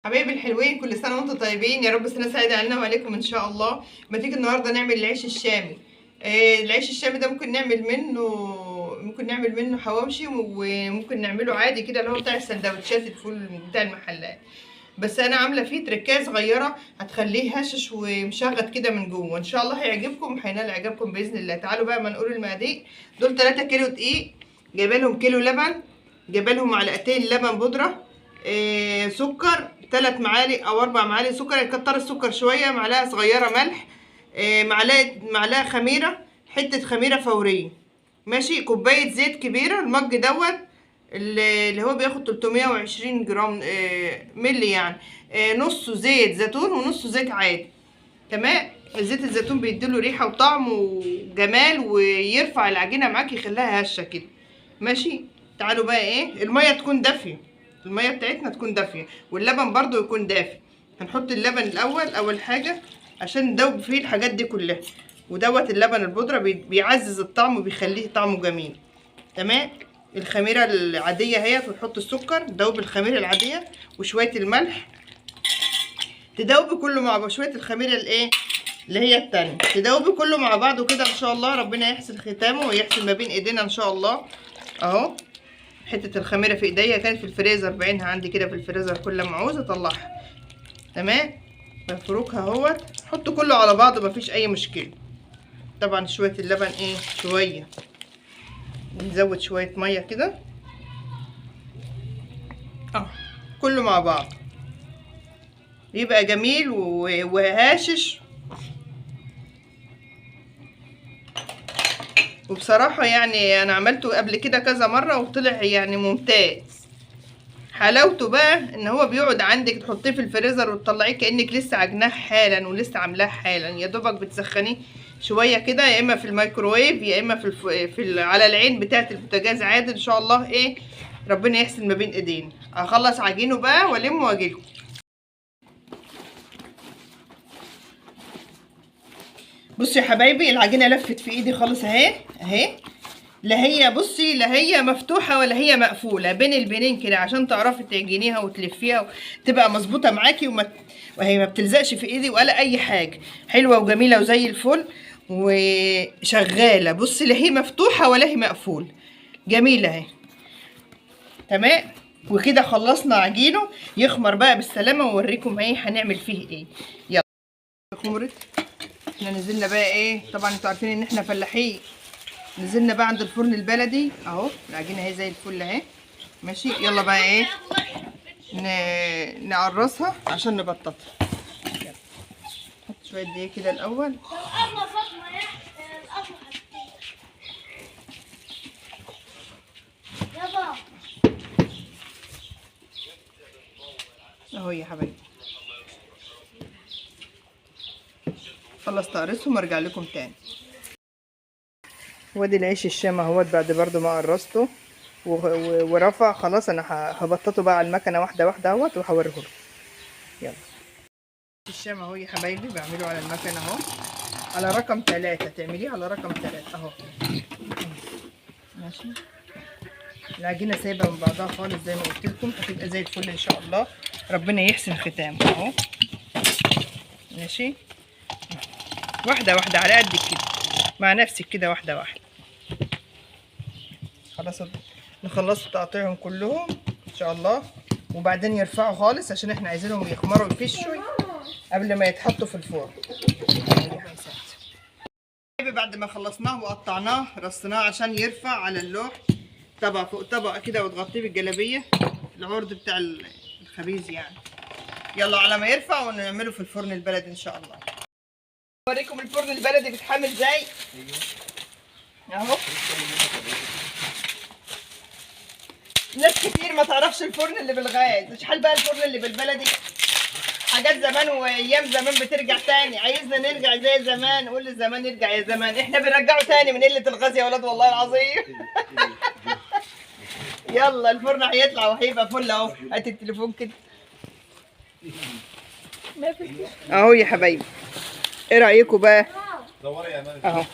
حبايبي الحلوين، كل سنه وانتم طيبين. يا رب سنه سعيده علينا وعليكم ان شاء الله. ما تيجي النهارده نعمل العيش الشامي. العيش الشامي ده ممكن نعمل منه حواوشي، وممكن نعمله عادي كده اللي هو بتاع السندوتشات الفول بتاع المحلات. بس انا عامله فيه تركايه صغيره هتخليه هشش ومشغط كده من جوه، ان شاء الله هيعجبكم، هينال اعجابكم باذن الله. تعالوا بقى ما نقول المقادير. دول 3 كيلو دقيق، جايبه لهم كيلو لبن، جايبه لهم معلقتين لبن بودره، سكر 3 معالق او 4 معالق سكر، كتر السكر شويه، معلقه صغيره ملح، معلقه خميره، حته خميره فوريه، ماشي، كوبايه زيت كبيره، المج دوت اللي هو بياخد 320 جرام ملي يعني، نص زيت زيتون ونص زيت عادي. تمام. زيت الزيتون بيديله ريحه وطعم وجمال، ويرفع العجينه معاك يخليها هشه كده، ماشي. تعالوا بقى الميه تكون دافيه، الميه بتاعتنا تكون دافيه، واللبن برضو يكون دافي. هنحط اللبن الاول اول حاجه عشان ندوب فيه الحاجات دي كلها، ودوت اللبن البودره بيعزز الطعم وبيخليه طعمه جميل. تمام. الخميره العاديه اهيت، ونحط السكر، ندوب الخميره العاديه وشويه الملح، تدوبي كله مع بعض، شويه الخميره اللي هي التانية، تدوبي كله مع بعضه كده ان شاء الله. ربنا يحسن ختامه ويحسن ما بين ايدينا ان شاء الله. اهو حته الخميره في ايديا كانت في الفريزر، بعينها عندي كده في الفريزر، كل ما عاوزه اطلعها. تمام. بفركها اهوت، حطوا كله على بعضه مفيش اي مشكله. طبعا شويه اللبن شويه، نزود شويه ميه كده، كله مع بعض يبقى جميل وهاشش. وبصراحه يعني انا عملته قبل كده كذا مره وطلع يعني ممتاز. حلاوته بقى ان هو بيقعد عندك، تحطيه في الفريزر وتطلعيه كانك لسه عجناه حالا ولسه عاملاه حالا، يا دوبك بتسخنيه شويه كده، يا اما في الميكروويف يا اما على العين بتاعه البوتاجاز عادي ان شاء الله. ربنا يحسن ما بين ايدينا. هخلص عجينه بقى والمه واجيلكم. بصوا يا حبايبي، العجينه لفت في ايدي خالص اهي اهي، لا هي بصي لا هي مفتوحه ولا هي مقفوله، بين البنين كده عشان تعرفي تعجنيها وتلفيها وتبقى مظبوطه معاكي، وهي ما بتلزقش في ايدي ولا اي حاجه، حلوه وجميله وزي الفل وشغاله. بصي لا هي مفتوحه ولا هي مقفوله، جميله اهي. تمام. وكده خلصنا عجينه، يخمر بقى بالسلامه واوريكم هنعمل فيه ايه. يلا خمرت. احنا نزلنا بقى طبعا انتوا عارفين ان احنا فلاحين، نزلنا بقى عند الفرن البلدي اهو، العجينه اهي زي الفل اهي، ماشي. يلا بقى نقرصها عشان نبططها. نحط شويه دقيق كده الاول، اهو يا حبايبي. خلص تقرصهم وارجع لكم تاني. وادي العيش الشام اهوت، بعد برضو ما قرصته ورفع خلاص، انا هبططه بقى على المكنه واحده واحده اهوت وهوريه لكم. يلا الشام اهو يا حبايبي، بعمله على المكنه اهو، على رقم 3، تعمليه على رقم 3 اهو، ماشي. العجينه سايبه من بعضها خالص زي ما قلت لكم، هتبقى زي الفل ان شاء الله. ربنا يحسن ختامه اهو، ماشي. واحده واحده على قدك كده مع نفسك كده، واحده واحده. خلاص نخلصوا تقطيعهم كلهم ان شاء الله، وبعدين يرفعوا خالص عشان احنا عايزينهم يخمروا ويفشوا قبل ما يتحطوا في الفرن. بعد ما خلصناه وقطعناه رصيناه عشان يرفع على اللوح، طبقه فوق طبقه كده، وتغطيه بالجلابيه العرض بتاع الخبيز يعني. يلا على ما يرفع ونعمله في الفرن البلدي ان شاء الله. اوريكم الفرن البلدي بيتحمل ازاي اهو. ناس كتير ما تعرفش الفرن اللي بالغاز، شحال بقى الفرن اللي بالبلدي، حاجات زمان وايام زمان بترجع تاني. عايزنا نرجع زي زمان، نقول للزمان يرجع يا زمان، احنا بنرجعه تاني من قله الغاز يا ولاد والله العظيم. يلا الفرن هيطلع وهيبقى فل اهو. هات التليفون كده اهو يا حبايبي، ايه رايكم بقى اهو.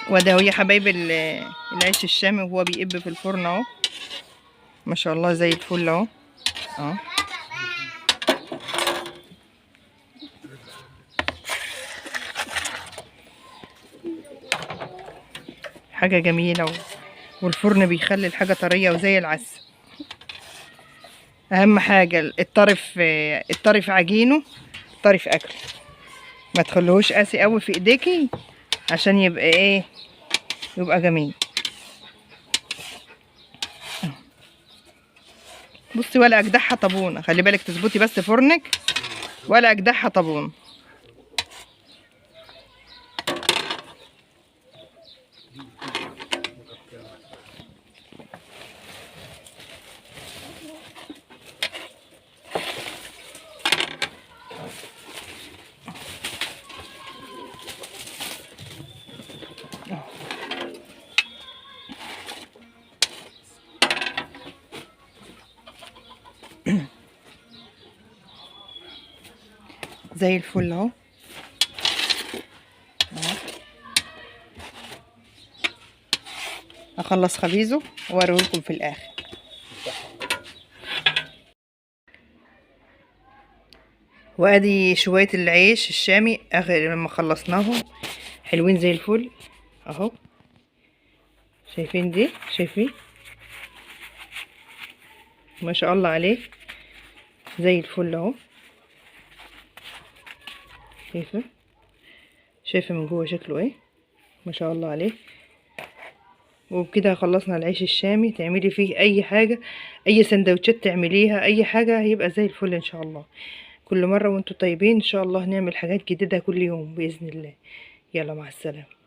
وده اهو يا حبايبي العيش الشامي وهو بيقب في الفرن اهو، ما شاء الله زي الفل اهو. اه حاجة جميلة والفرن بيخلي الحاجة طرية وزي العسل. اهم حاجة الطرف عجينه، طرف اكل، ما تخلوهوش قاسي قوي في ايديكي عشان يبقى ايه، يبقى جميل. بصي ولا اجدعها طابونه، خلي بالك تظبطي بس فرنك، ولا اجدعها طابونه. زي الفل اهو. اخلص خبيزه واوريهولكم في الاخر. وادي شويه العيش الشامي اخر لما خلصناهم حلوين زي الفل اهو. شايفين دي؟ شايفين ما شاء الله عليه زي الفل اهو. شايفه من جوه شكله ايه، ما شاء الله عليه. وبكده خلصنا العيش الشامي. تعملي فيه اي حاجه، اي سندوتشات تعمليها، اي حاجه هيبقى زي الفل ان شاء الله. كل مره وانتم طيبين، ان شاء الله نعمل حاجات جديده كل يوم باذن الله. يلا مع السلامه.